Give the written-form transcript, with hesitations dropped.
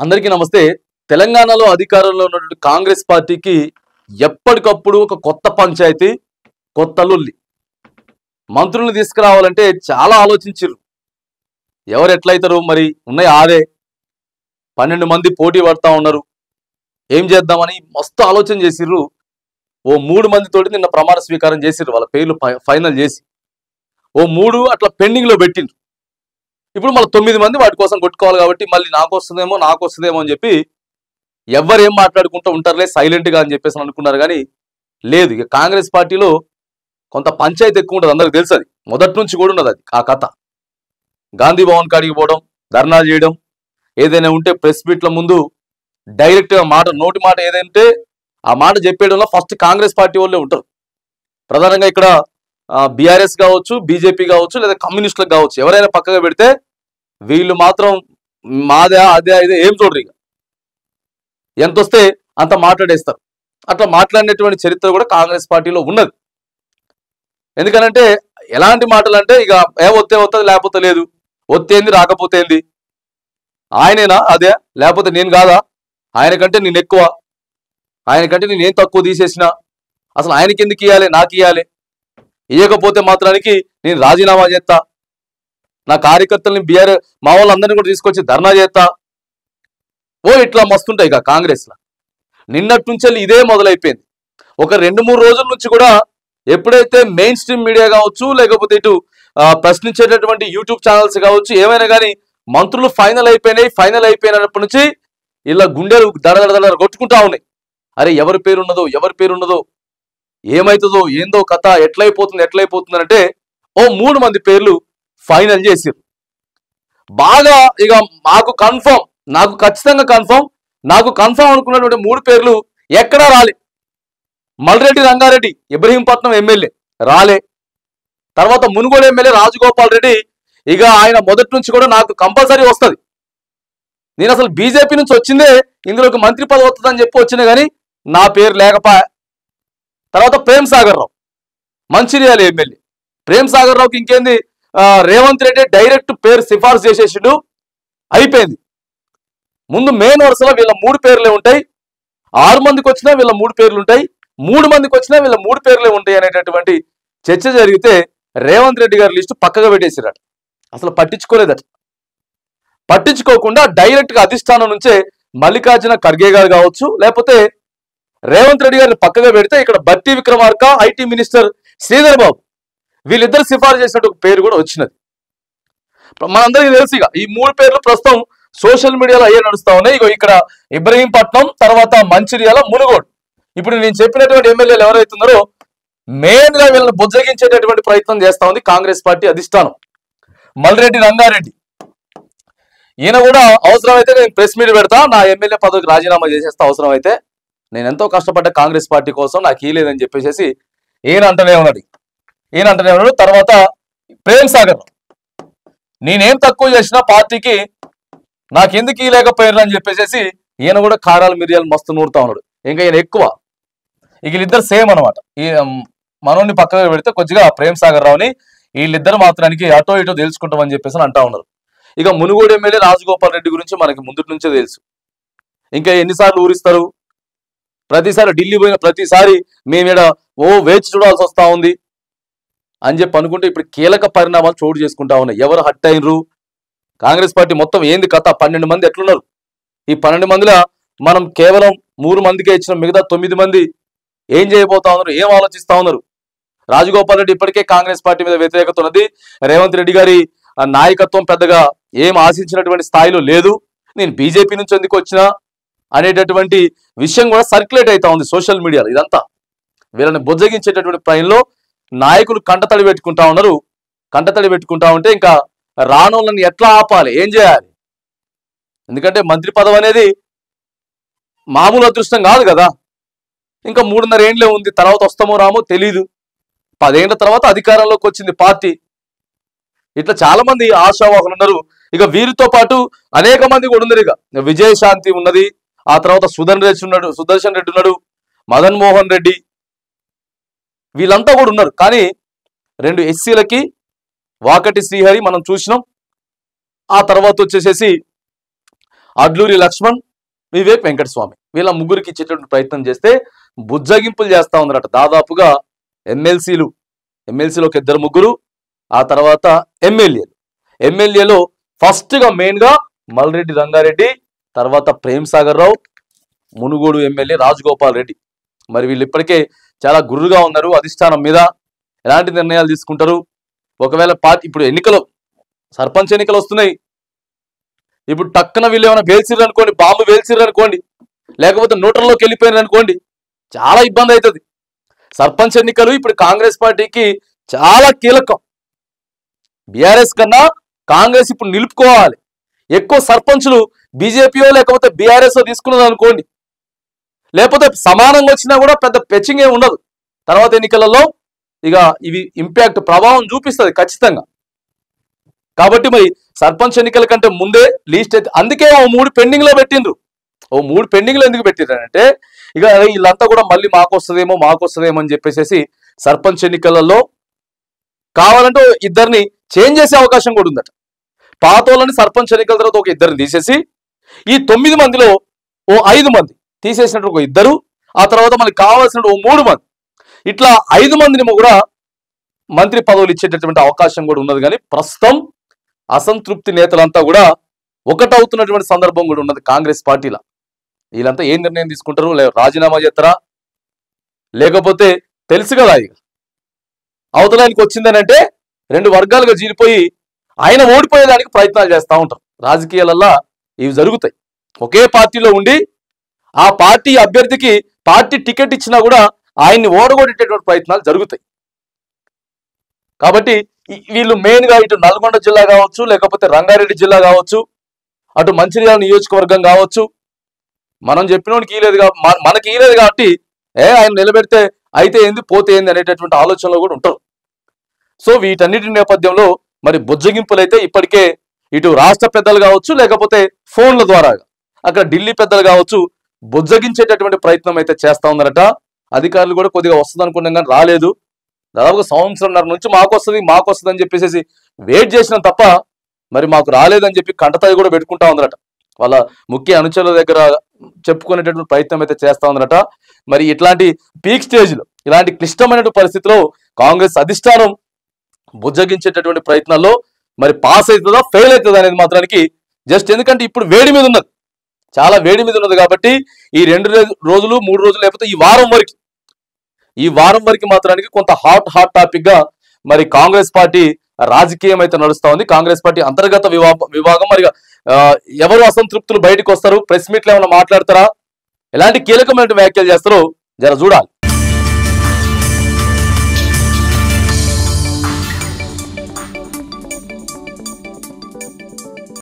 అందరికీ నమస్తే. తెలంగాణలో అధికారంలో ఉన్నటువంటి కాంగ్రెస్ పార్టీకి ఎప్పటికప్పుడు ఒక కొత్త పంచాయతీ, కొత్త లొల్లి. మంత్రుల్ని తీసుకురావాలంటే చాలా ఆలోచించారు. ఎవరు ఎట్లయితారు మరి? ఉన్నాయి 6 12 మంది పోటీ పడతా ఉన్నారు. ఏం చేద్దామని మస్తు ఆలోచన చేసిర్రు. ఓ 3 మందితోటి నిన్న ప్రమాణ స్వీకారం చేసిర్రు. వాళ్ళ పేర్లు ఫైనల్ చేసి ఓ 3 అట్లా పెండింగ్ లో పెట్టిండ్రు. ఇప్పుడు మళ్ళీ 9 మంది వాటి కోసం కొట్టుకోవాలి కాబట్టి మళ్ళీ నాకు వస్తుందేమో అని చెప్పి ఎవరు ఏం మాట్లాడుకుంటూ ఉంటారులే సైలెంట్ గా అని చెప్పేసి అనుకున్నారు. కానీ లేదు, ఇక కాంగ్రెస్ పార్టీలో కొంత పంచాయతీ ఎక్కువ ఉంటుంది. అందరికి తెలుసు, అది మొదటి నుంచి కూడా ఉన్నది. అది ఆ కథ. గాంధీ భవన్ కాడికి పోవడం, ధర్నా చేయడం, ఏదైనా ఉంటే ప్రెస్ మీట్ల ముందు డైరెక్ట్ గా నోటి మాట ఏదంటే ఆ మాట చెప్పేయడంలో ఫస్ట్ కాంగ్రెస్ పార్టీ వాళ్ళే ఉంటారు. ప్రధానంగా ఇక్కడ బీఆర్ఎస్ కావచ్చు, బీజేపీ కావచ్చు, లేదా కమ్యూనిస్టులకు కావచ్చు, ఎవరైనా పక్కగా పెడితే వీళ్ళు మాత్రం మాదే అదే ఇదే ఏం చూడరు. ఇక ఎంత వస్తే అంత మాట్లాడేస్తారు. అట్లా మాట్లాడినటువంటి చరిత్ర కూడా కాంగ్రెస్ పార్టీలో ఉన్నది. ఎందుకనంటే ఎలాంటి మాటలు అంటే ఇక వస్తే వస్తుంది, లేకపోతే లేదు, వస్తేంది రాకపోతే ఏంది, ఆయనేనా అదే, లేకపోతే నేను కాదా, ఆయన కంటే నేను ఎక్కువ, ఆయన కంటే నేను ఏం తక్కువ తీసేసిన, అసలు ఆయనకి ఎందుకు ఇవ్వాలి, నాకు ఇవ్వాలి, ఇవ్వకపోతే మాత్రానికి నేను రాజీనామా చేస్తా, నా కార్యకర్తల్ని మా వాళ్ళందరినీ కూడా తీసుకొచ్చి ధర్నా చేస్తా. ఇట్లా మస్తుంటాయి ఇక కాంగ్రెస్ లో. నిన్నటి నుంచి ఇదే మొదలైపోయింది. ఒక 2-3 రోజుల నుంచి కూడా ఎప్పుడైతే మెయిన్ స్ట్రీమ్ మీడియా కావచ్చు, లేకపోతే ఇటు ప్రశ్నించేటటువంటి యూట్యూబ్ ఛానల్స్ కావచ్చు, ఏమైనా కానీ మంత్రులు ఫైనల్ అయిపోయినప్పటి నుంచి ఇలా గుండెలు దడదడ కొట్టుకుంటా ఉన్నాయి. అరే ఎవరి పేరున్నదో ఏమైతుందో ఏందో కథ, ఎట్లయిపోతుంది అంటే ఓ 3 మంది పేర్లు ఫైనల్ చేసిరు. బాగా ఇక నాకు ఖచ్చితంగా కన్ఫర్మ్ అనుకున్నటువంటి 3 పేర్లు ఎక్కడా రాలే. మల్రెడ్డి రంగారెడ్డి ఇబ్రహీంపట్నం ఎమ్మెల్యే రాలే. తర్వాత మునుగోడు ఎమ్మెల్యే రాజగోపాల్ రెడ్డి, ఇక ఆయన మొదటి నుంచి కూడా నాకు కంపల్సరీ వస్తుంది, నేను అసలు బీజేపీ నుంచి వచ్చిందే ఇందులోకి మంత్రి పదవి వస్తుందని చెప్పి వచ్చినా కానీ నా పేరు లేకపోయా. తర్వాత ప్రేమ్ సాగర్ రావు మంచిర్యాల ఎమ్మెల్యే. ప్రేమ్ సాగర్ రావుకి ఇంకేంది, రేవంత్ రెడ్డి డైరెక్ట్ పేరు సిఫార్సు చేసేసిండు, అయిపోయింది. ముందు మెయిన్ వరుసలో వీళ్ళ 3 పేర్లే ఉంటాయి. 6 మందికి వచ్చినా వీళ్ళ 3 పేర్లు ఉంటాయి, 3 మందికి వచ్చినా వీళ్ళ 3 పేర్లే ఉంటాయి అనేటటువంటి చర్చ జరిగితే రేవంత్ రెడ్డి గారి లిస్టు పక్కగా పెట్టేసిరట. అసలు పట్టించుకోలేదట. పట్టించుకోకుండా డైరెక్ట్ గా అధిష్టానం నుంచే మల్లికార్జున ఖర్గే గారు కావచ్చు, లేకపోతే రేవంత్ రెడ్డి గారిని పక్కగా పెడితే ఇక్కడ బట్టి విక్రమార్క, ఐటీ మినిస్టర్ శ్రీధర్ బాబు, వీళ్ళిద్దరు సిఫార్సు చేసినట్టు ఒక పేరు కూడా వచ్చినది. మనందరికీ తెలుసు ఇక ఈ 3 పేర్లు ప్రస్తుతం సోషల్ మీడియాలో అయ్యే నడుస్తా ఉన్నాయి. ఇగో ఇక్కడ ఇబ్రహీంపట్నం, తర్వాత మంచిర్యాల, మునుగోడు. ఇప్పుడు నేను చెప్పినటువంటి ఎమ్మెల్యేలు ఎవరైతున్నారో మెయిన్ గా వీళ్ళని బుజ్జగించేటటువంటి ప్రయత్నం చేస్తా ఉంది కాంగ్రెస్ పార్టీ అధిష్టానం. మల్రెడ్డి రంగారెడ్డి, ఈయన కూడా అవసరమైతే నేను ప్రెస్ మీట్ పెడతా, నా ఎమ్మెల్యే పదవికి రాజీనామా చేసేస్తా, అవసరమైతే నేను ఎంతో కష్టపడ్డ కాంగ్రెస్ పార్టీ కోసం, నాకు ఇయ్యలేదని చెప్పేసి ఈయన అంటనే ఉన్నాడు. తర్వాత ప్రేమ్ సాగర్, నేనేం తక్కువ చేసినా పార్టీకి నాకెందుకు ఇవ్వలేకపోయారు అని చెప్పేసి ఈయన కూడా కారాలు మిరియాలు మస్తు నూరుతా ఉన్నాడు. ఇంకా ఈయన ఎక్కువ. ఇక వీళ్ళిద్దరు సేమ్ అనమాట. ఈ మనోని పక్కగా పెడితే కొద్దిగా ప్రేమ్ సాగర్ రావుని వీళ్ళిద్దరు మాత్రానికి అటో ఇటో తెలుసుకుంటామని చెప్పేసి అంటా ఉన్నారు. ఇక మునుగోడు ఎమ్మెల్యే రాజగోపాల్ రెడ్డి గురించి మనకి ముందు నుంచే తెలుసు. ఇంకా ఎన్నిసార్లు ఊరిస్తారు, ప్రతిసారి ఢిల్లీ పోయిన ప్రతిసారి మేమీడ వేచి చూడాల్సి వస్తా ఉంది అని చెప్పి అనుకుంటే ఇప్పుడు కీలక పరిణామాలు చోటు చేసుకుంటా ఉన్నాయి. ఎవరు హట్ అయినరు, కాంగ్రెస్ పార్టీ మొత్తం ఏంది కథ, 12 మంది ఎట్లున్నారు, ఈ 12 మందిలో మనం కేవలం 3 మందికే ఇచ్చిన, మిగతా 9 మంది ఏం చేయబోతా ఉన్నారు, ఏం ఆలోచిస్తా ఉన్నారు. రాజగోపాల్ రెడ్డి ఇప్పటికే కాంగ్రెస్ పార్టీ మీద వ్యతిరేకత ఉన్నది. రేవంత్ రెడ్డి గారి నాయకత్వం పెద్దగా ఏం ఆశించినటువంటి స్థాయిలో లేదు, నేను బీజేపీ నుంచి ఎందుకు వచ్చినా అనేటటువంటి విషయం కూడా సర్క్యులేట్ అవుతా ఉంది సోషల్ మీడియాలో. ఇదంతా వీళ్ళని బుజ్జగించేటటువంటి ప్రయంలో నాయకులు కంటతడి పెట్టుకుంటా ఉంటే ఇంకా రానోళ్ళని ఎట్లా ఆపాలి, ఏం చేయాలి? ఎందుకంటే మంత్రి పదవి అనేది మామూలు అదృష్టం కాదు కదా. ఇంకా 3.5 ఏండ్లే ఉంది, తర్వాత వస్తామో రామో తెలీదు. 10 ఏళ్ల తర్వాత అధికారంలోకి వచ్చింది పార్టీ. ఇట్లా చాలా మంది ఆశావాహులు ఉన్నారు. ఇక వీరితో పాటు అనేక మంది కూడా ఉన్నారు. ఇక విజయశాంతి ఉన్నది, ఆ తర్వాత సుదర్శన్ రెడ్డి ఉన్నాడు, మదన్ మోహన్ రెడ్డి, వీళ్ళంతా కూడా ఉన్నారు. కానీ 2 ఎస్సీలకి వాకటి శ్రీహరి మనం చూసినాం. ఆ తర్వాత వచ్చేసేసి అడ్లూరి లక్ష్మణ్, వివేక్ వెంకటస్వామి వీళ్ళ ముగ్గురికి ఇచ్చేటువంటి ప్రయత్నం చేస్తే బుజ్జగింపులు చేస్తా ఉన్నారట. దాదాపుగా ఎమ్మెల్సీలో ఒక ఇద్దరు ముగ్గురు, ఆ తర్వాత ఎమ్మెల్యేలో ఫస్ట్ గా మెయిన్ గా మల్రెడ్డి రంగారెడ్డి, తర్వాత ప్రేమ్ సాగర్ రావు, మునుగోడు ఎమ్మెల్యే రాజగోపాల్ రెడ్డి. మరి వీళ్ళు ఇప్పటికే చాలా గుర్రుగా ఉన్నారు. అధిష్టానం మీద ఎలాంటి నిర్ణయాలు తీసుకుంటారు, ఒకవేళ పార్టీ ఇప్పుడు ఎన్నికలు సర్పంచ్ ఎన్నికలు వస్తున్నాయి, ఇప్పుడు టక్కున వీళ్ళు ఏమైనా వేల్చిర్రు అనుకోండి, బాంబు వేల్చిర్రు అనుకోండి, లేకపోతే నోటర్లోకి వెళ్ళిపోయినారు అనుకోండి, చాలా ఇబ్బంది అవుతుంది. సర్పంచ్ ఎన్నికలు ఇప్పుడు కాంగ్రెస్ పార్టీకి చాలా కీలకం. బీఆర్ఎస్ కన్నా కాంగ్రెస్ ఇప్పుడు నిలుపుకోవాలి. ఎక్కువ సర్పంచులు బీజేపీయో లేకపోతే బీఆర్ఎస్ తీసుకున్నది అనుకోండి, లేకపోతే సమానంగా వచ్చినా కూడా పెద్ద పెచ్చింగ్ ఏమి ఉండదు. తర్వాత ఎన్నికలలో ఇక ఇవి ఇంపాక్ట్ ప్రభావం చూపిస్తుంది ఖచ్చితంగా. కాబట్టి మరి సర్పంచ్ ఎన్నికల కంటే ముందే లీస్ట్ అయితే అందుకే ఓ 3 పెండింగ్ లో పెట్టిండ్రు. ఓ 3 పెండింగ్ లో ఎందుకు పెట్టిండ్రంటే ఇక వీళ్ళంతా కూడా మళ్ళీ మాకు వస్తుందేమో అని చెప్పేసి సర్పంచ్ ఎన్నికలలో కావాలంటే ఇద్దరిని చేంజ్ చేసే అవకాశం కూడా ఉందట. పాతోళ్ళని సర్పంచ్ ఎన్నికల తర్వాత ఒక ఇద్దరిని తీసేసి ఈ 9 మందిలో ఓ 5 మంది తీసేసినట్టు ఒక ఇద్దరు, ఆ తర్వాత మనకి కావాల్సిన ఓ 3 మంది, ఇట్లా 5 మందిని కూడా మంత్రి పదవులు ఇచ్చేటటువంటి అవకాశం కూడా ఉన్నది. కానీ ప్రస్తుతం అసంతృప్తి నేతలంతా కూడా ఒకటవుతున్నటువంటి సందర్భం కూడా ఉన్నది కాంగ్రెస్ పార్టీలో. వీళ్ళంతా ఏం నిర్ణయం తీసుకుంటారు, రాజీనామా చేస్తారా, లేకపోతే తెలుసు కదా ఇక అవతలానికి వచ్చిందని అంటే 2 వర్గాలుగా జీలిపోయి ఆయన ఓడిపోయేదానికి ప్రయత్నాలు చేస్తూ ఉంటారు. రాజకీయాలల్లో ఇవి జరుగుతాయి. ఒకే పార్టీలో ఉండి ఆ పార్టీ అభ్యర్థికి పార్టీ టికెట్ ఇచ్చినా కూడా ఆయన్ని ఓడగొట్టేటటువంటి ప్రయత్నాలు జరుగుతాయి. కాబట్టి వీళ్ళు మెయిన్ గా ఇటు నల్గొండ జిల్లా కావచ్చు, లేకపోతే రంగారెడ్డి జిల్లా కావచ్చు, అటు మంచిర్యాల నియోజకవర్గం కావచ్చు, మనం చెప్పినోడికి మనకి ఈలేదు కాబట్టి ఆయన నిలబెడితే అయితే ఏంది పోతే ఏంది అనేటటువంటి ఆలోచనలో కూడా ఉంటారు. సో వీటన్నిటి నేపథ్యంలో మరి బుజ్జగింపులు అయితే ఇప్పటికే ఇటు రాష్ట్ర పెద్దలు కావచ్చు, లేకపోతే ఫోన్ల ద్వారా అక్కడ ఢిల్లీ పెద్దలు కావచ్చు బుజ్జగించేటటువంటి ప్రయత్నం అయితే చేస్తా ఉన్నారట. అధికారులు కూడా కొద్దిగా వస్తుంది అనుకున్నాం కానీ రాలేదు. దాదాపుగా సంవత్సరంన్నర నుంచి మాకు వస్తుంది అని చెప్పేసి వెయిట్ చేసినాం తప్ప మరి మాకు రాలేదని చెప్పి కంటతాయి కూడా పెట్టుకుంటా ఉందరట. వాళ్ళ ముఖ్య అనుచరుల దగ్గర చెప్పుకునేటటువంటి ప్రయత్నం అయితే చేస్తా ఉందరట. మరి ఇట్లాంటి పీక్ స్టేజ్లో ఇలాంటి క్లిష్టమైనటువంటి పరిస్థితిలో కాంగ్రెస్ అధిష్టానం బుజ్జగించేటటువంటి ప్రయత్నాల్లో మరి పాస్ అవుతుందా ఫెయిల్ అవుతుందా అనేది మాత్రానికి జస్ట్ ఎందుకంటే ఇప్పుడు వేడి మీద ఉన్నది, చాలా వేడి మీద ఉన్నది కాబట్టి ఈ 2 రోజులు 3 రోజులు లేకపోతే ఈ వారం వరకు మాత్రానికి కొంత హాట్ టాపిక్ గా మరి కాంగ్రెస్ పార్టీ రాజకీయం అయితే నడుస్తా ఉంది. కాంగ్రెస్ పార్టీ అంతర్గత విభాగం మరి ఎవరు అసంతృప్తులు బయటకు వస్తారు, ప్రెస్ మీట్లు ఏమైనా మాట్లాడతారా, ఎలాంటి కీలకమైన వ్యాఖ్యలు చేస్తారో జర చూడాలి.